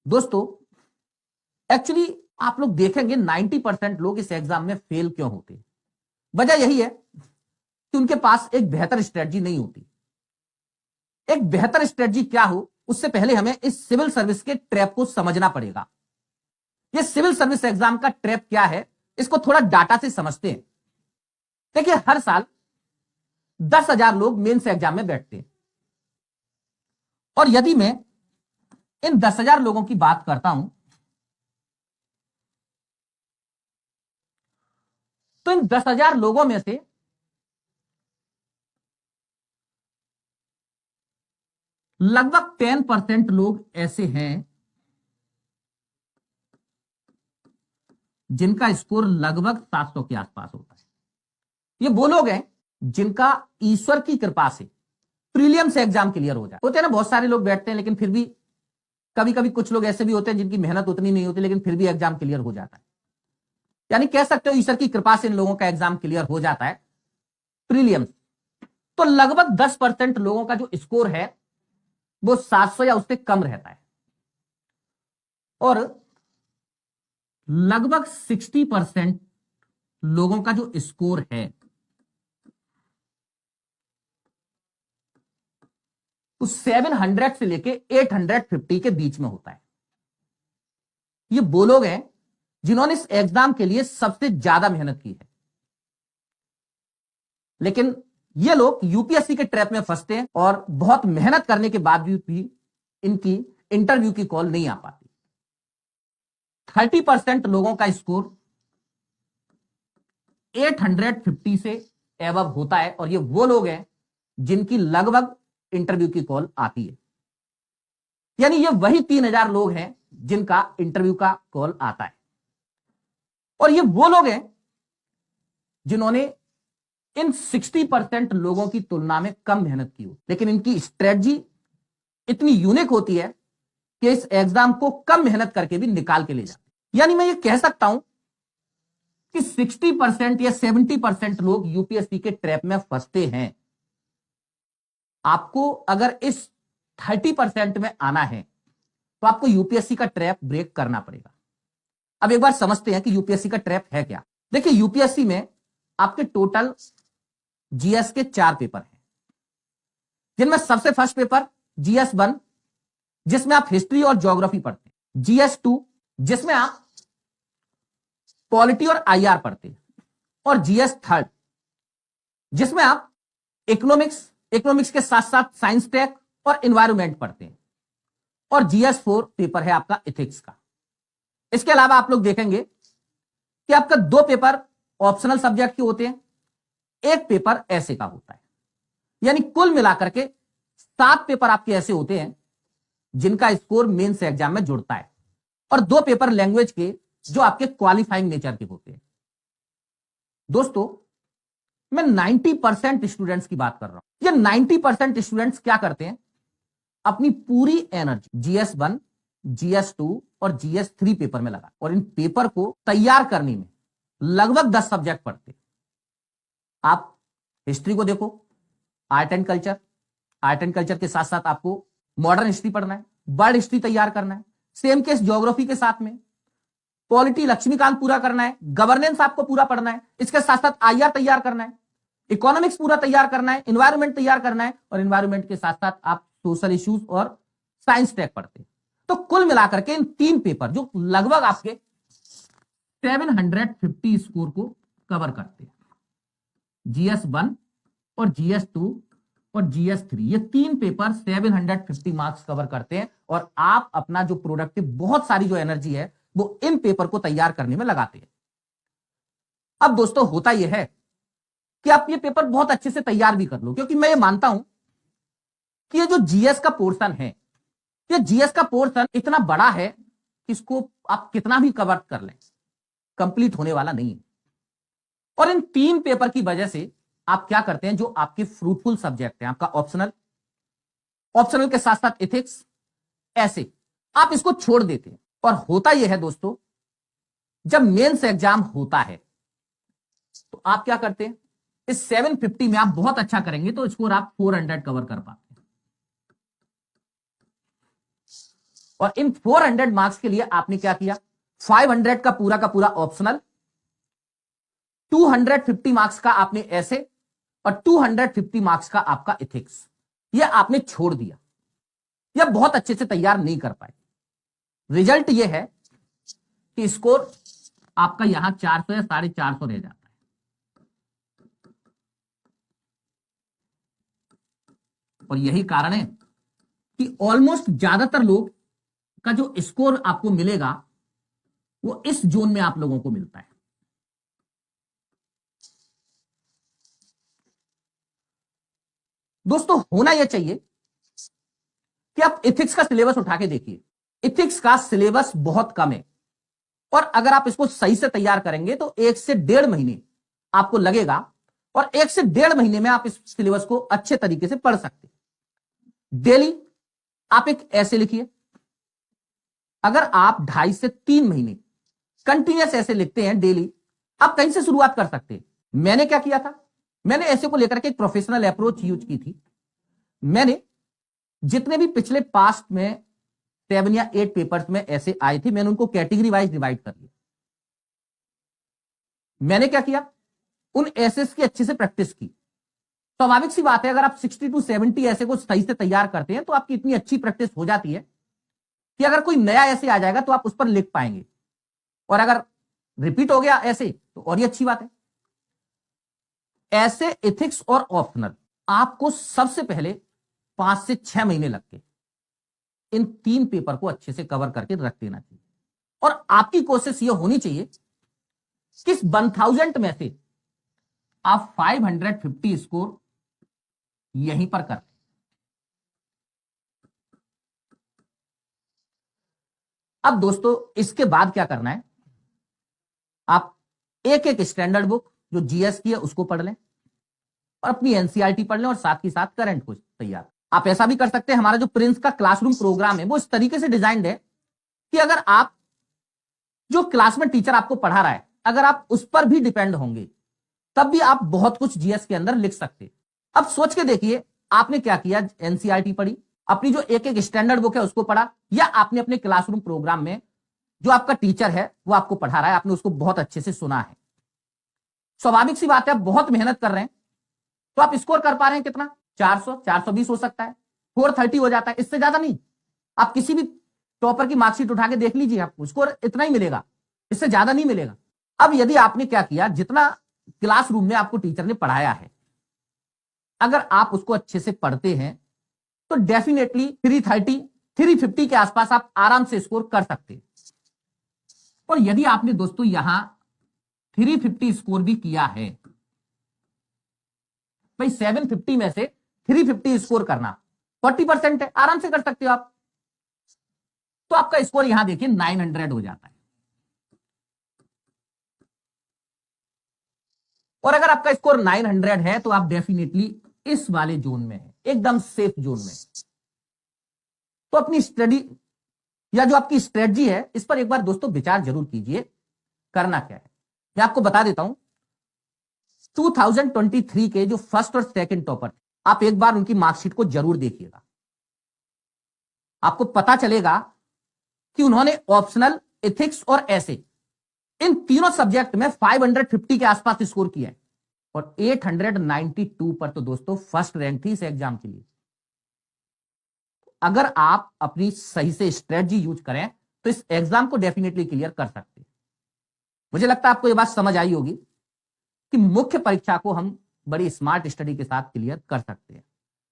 दोस्तों एक्चुअली आप लोग देखेंगे 90% लोग इस एग्जाम में फेल क्यों होते हैं। वजह यही है कि उनके पास एक बेहतर स्ट्रेटजी नहीं होती। एक बेहतर स्ट्रेटजी क्या हो उससे पहले हमें इस सिविल सर्विस के ट्रैप को समझना पड़ेगा। ये सिविल सर्विस एग्जाम का ट्रैप क्या है इसको थोड़ा डाटा से समझते हैं। देखिए हर साल 10,000 लोग मेंस एग्जाम में बैठते हैं और यदि मैं इन 10,000 लोगों की बात करता हूं तो इन 10,000 लोगों में से लगभग 10% लोग ऐसे हैं जिनका स्कोर लगभग 700 के आसपास होता है। ये वो लोग हैं जिनका ईश्वर की कृपा से प्रीलियम्स एग्जाम क्लियर हो जाए। होते हैं ना, बहुत सारे लोग बैठते हैं लेकिन फिर भी कभी कभी कुछ लोग ऐसे भी होते हैं जिनकी मेहनत उतनी नहीं होती लेकिन फिर भी एग्जाम क्लियर हो जाता है। यानी कह सकते हो ईश्वर की कृपा से इन लोगों का एग्जाम क्लियर हो जाता है प्रीलियम्स। तो लगभग 10% लोगों का जो स्कोर है वो 700 या उससे कम रहता है और लगभग 60% लोगों का जो स्कोर है वो 700 से लेके 850 के बीच में होता है। ये वो लोग हैं जिन्होंने इस एग्जाम के लिए सबसे ज्यादा मेहनत की है। लेकिन ये लोग यूपीएससी के ट्रैप में फंसते हैं और बहुत मेहनत करने के बाद भी इनकी इंटरव्यू की कॉल नहीं आ पाती। 30% लोगों का स्कोर 850 से एबव होता है और ये वो लोग हैं जिनकी लगभग इंटरव्यू की कॉल आती है। यानी ये वही 3,000 लोग हैं जिनका इंटरव्यू का कॉल आता है और ये वो लोग हैं जिन्होंने इन 60% लोगों की तुलना में कम मेहनत की हो, लेकिन इनकी स्ट्रेटजी इतनी यूनिक होती है कि इस एग्जाम को कम मेहनत करके भी निकाल के ले जाते। यानी मैं ये कह सकता हूं कि 60% या 70% लोग यूपीएससी के ट्रैप में फंसते हैं। आपको अगर इस 30% में आना है तो आपको यूपीएससी का ट्रैप ब्रेक करना पड़ेगा। अब एक बार समझते हैं कि यूपीएससी का ट्रैप है क्या। देखिए यूपीएससी में आपके टोटल जीएस के 4 पेपर हैं जिनमें सबसे फर्स्ट पेपर GS1 जिसमें आप हिस्ट्री और ज्योग्राफी पढ़ते हैं, GS2 जिसमें आप पॉलिटी और आईआर पढ़ते हैं और GS3 जिसमें आप इकोनॉमिक्स के साथ साथ साइंस टेक और एनवायरमेंट पढ़ते हैं और GS4 पेपर है आपका इथिक्स का। इसके अलावा आप लोग देखेंगे कि आपका 2 पेपर ऑप्शनल सब्जेक्ट के होते हैं, 1 पेपर ऐसे का होता है। यानी कुल मिलाकर के 7 पेपर आपके ऐसे होते हैं जिनका स्कोर मेंस एग्जाम में जुड़ता है और 2 पेपर लैंग्वेज के जो आपके क्वालिफाइंग नेचर के होते हैं। दोस्तों मैं 90% स्टूडेंट्स की बात कर रहा हूं। ये 90% स्टूडेंट्स क्या करते हैं, अपनी पूरी एनर्जी GS1, GS2 और GS3 पेपर में लगा और इन पेपर को तैयार करने में लगभग 10 सब्जेक्ट पढ़ते हैं। आप हिस्ट्री को देखो, आर्ट एंड कल्चर के साथ साथ आपको मॉडर्न हिस्ट्री पढ़ना है, वर्ल्ड हिस्ट्री तैयार करना है, सेम केस ज्योग्राफी के साथ में पॉलिटी लक्ष्मीकांत पूरा करना है, गवर्नेंस आपको पूरा पढ़ना है, इसके साथ साथ आईआर तैयार करना है, इकोनॉमिक्स पूरा तैयार करना है, एनवायरमेंट तैयार करना है और एनवायरमेंट के साथ साथ आप सोशल इश्यूज और साइंस टेक पढ़ते हैं। तो कुल मिलाकर के इन 3 पेपर जो लगभग आपके 750 स्कोर को कवर करते हैं, GS1 और GS2 और GS3 ये 3 पेपर 750 मार्क्स कवर करते हैं और आप अपना जो प्रोडक्टिव बहुत सारी जो एनर्जी है वो इन पेपर को तैयार करने में लगाते हैं। अब दोस्तों होता यह है कि आप ये पेपर बहुत अच्छे से तैयार भी कर लो, क्योंकि मैं ये मानता हूं कि ये जो जीएस का पोर्शन है, ये जीएस का पोर्शन इतना बड़ा है कि इसको आप कितना भी कवर कर लें कंप्लीट होने वाला नहीं है। और इन 3 पेपर की वजह से आप क्या करते हैं, जो आपके फ्रूटफुल सब्जेक्ट हैं, आपका ऑप्शनल के साथ साथ इथिक्स, ऐसे आप इसको छोड़ देते हैं। और होता यह है दोस्तों, जब मेंस एग्जाम होता है तो आप क्या करते हैं, इस 750 में आप बहुत अच्छा करेंगे तो स्कोर आप 400 कवर कर पाते हैं। और इन 400 मार्क्स के लिए आपने क्या किया, 500 का पूरा ऑप्शनल, 250 मार्क्स का आपने ऐसे और 250 मार्क्स का आपका इथिक्स, यह आपने छोड़ दिया। यह बहुत अच्छे से तैयार नहीं कर पाए। रिजल्ट यह है कि स्कोर आपका यहां 400 या 450 रह जाता है। और यही कारण है कि ऑलमोस्ट ज्यादातर लोग का जो स्कोर आपको मिलेगा वो इस जोन में आप लोगों को मिलता है। दोस्तों होना यह चाहिए कि आप इथिक्स का सिलेबस उठा के देखिए। इथिक्स का सिलेबस बहुत कम है और अगर आप इसको सही से तैयार करेंगे तो 1 से 1.5 महीने आपको लगेगा और 1 से 1.5 महीने में आप इस सिलेबस को अच्छे तरीके से पढ़ सकते हैं। डेली आप एक ऐसे लिखिए। अगर आप 2.5 से 3 महीने कंटिन्यूस ऐसे लिखते हैं डेली, आप कहीं से शुरुआत कर सकते हैं। मैंने क्या किया था, मैंने ऐसे को लेकर के एक प्रोफेशनल अप्रोच यूज की थी। मैंने जितने भी पिछले पास्ट में 7 या 8 पेपर्स में ऐसे आए थे, मैंने उनको कैटेगरी वाइज डिवाइड कर लिया। मैंने क्या किया, उन एसेस की अच्छे से प्रैक्टिस की। स्वाभाविक सी बात है, अगर आप 60 to 70 ऐसे को सही से तैयार करते हैं तो आपकी इतनी अच्छी प्रैक्टिस हो जाती है कि अगर कोई नया ऐसे आ जाएगा तो आप उस पर लिख पाएंगे। और अगर रिपीट हो गया ऐसे तो और ही अच्छी बात है। ऐसे, एथिक्स और ऑप्शनल आपको सबसे पहले 5 से 6 महीने लगते, इन 3 पेपर को अच्छे से कवर करके रख देना चाहिए। और आपकी कोशिश यह होनी चाहिए कि इस 1000 में से आप 550 स्कोर यहीं पर कर। अब दोस्तों इसके बाद क्या करना है, आप एक एक स्टैंडर्ड बुक जो जीएस की है उसको पढ़ लें और अपनी एनसीईआरटी पढ़ लें और साथ ही साथ करंट को तैयार। आप ऐसा भी कर सकते हैं, हमारा जो प्रिंस का क्लासरूम प्रोग्राम है वो इस तरीके से डिजाइंड है कि अगर आप जो क्लास में टीचर आपको पढ़ा रहा है अगर आप उस पर भी डिपेंड होंगे तब भी आप बहुत कुछ जीएस के अंदर लिख सकते। अब सोच के देखिए, आपने क्या किया, एनसीईआरटी पढ़ी, अपनी जो एक एक स्टैंडर्ड बुक है उसको पढ़ा, या आपने अपने क्लासरूम प्रोग्राम में जो आपका टीचर है वो आपको पढ़ा रहा है, आपने उसको बहुत अच्छे से सुना है। स्वाभाविक सी बात है, आप बहुत मेहनत कर रहे हैं तो आप स्कोर कर पा रहे हैं कितना, 400, 420 हो सकता है, 430 हो जाता है, इससे ज्यादा नहीं। आप किसी भी टॉपर की मार्कशीट उठा के देख लीजिए, आपको स्कोर इतना ही मिलेगा, इससे ज्यादा नहीं मिलेगा। अब यदि आपने क्या किया, जितना क्लासरूम में आपको टीचर ने पढ़ाया है अगर आप उसको अच्छे से पढ़ते हैं तो डेफिनेटली 330, 350 के आसपास आप आराम से स्कोर कर सकते हैं। और यदि आपने दोस्तों यहां 350 स्कोर भी किया है, भाई 750 में से 350 स्कोर करना 40% है, आराम से कर सकते हो आप। तो आपका स्कोर यहां देखिए 900 हो जाता है। और अगर आपका स्कोर 900 है तो आप डेफिनेटली इस वाले जोन में है, एकदम सेफ जोन में। तो अपनी स्टडी या जो आपकी स्ट्रेटजी है इस पर एक बार दोस्तों विचार जरूर कीजिए, करना क्या है। मैं आपको बता देता हूं, 2023 के जो फर्स्ट और सेकंड टॉपर, आप एक बार उनकी मार्कशीट को जरूर देखिएगा। आपको पता चलेगा कि उन्होंने ऑप्शनल, एथिक्स और ऐसे इन तीनों सब्जेक्ट में 550 के आसपास स्कोर किया है और 892 पर तो दोस्तों फर्स्ट रैंक थी इस एग्जाम के लिए। अगर आप अपनी सही से स्ट्रेटजी यूज करें तो इस एग्जाम को डेफिनेटली क्लियर कर सकते हैं। मुझे लगता है आपको यह बात समझ आई होगी कि मुख्य परीक्षा को हम बड़ी स्मार्ट स्टडी के साथ क्लियर कर सकते हैं।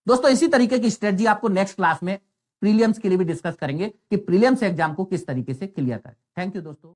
दोस्तों इसी तरीके की स्ट्रेटजी आपको नेक्स्ट क्लास में प्रीलिम्स के लिए भी डिस्कस करेंगे कि प्रीलिम्स एग्जाम को किस तरीके से क्लियर करें। थैंक यू दोस्तों।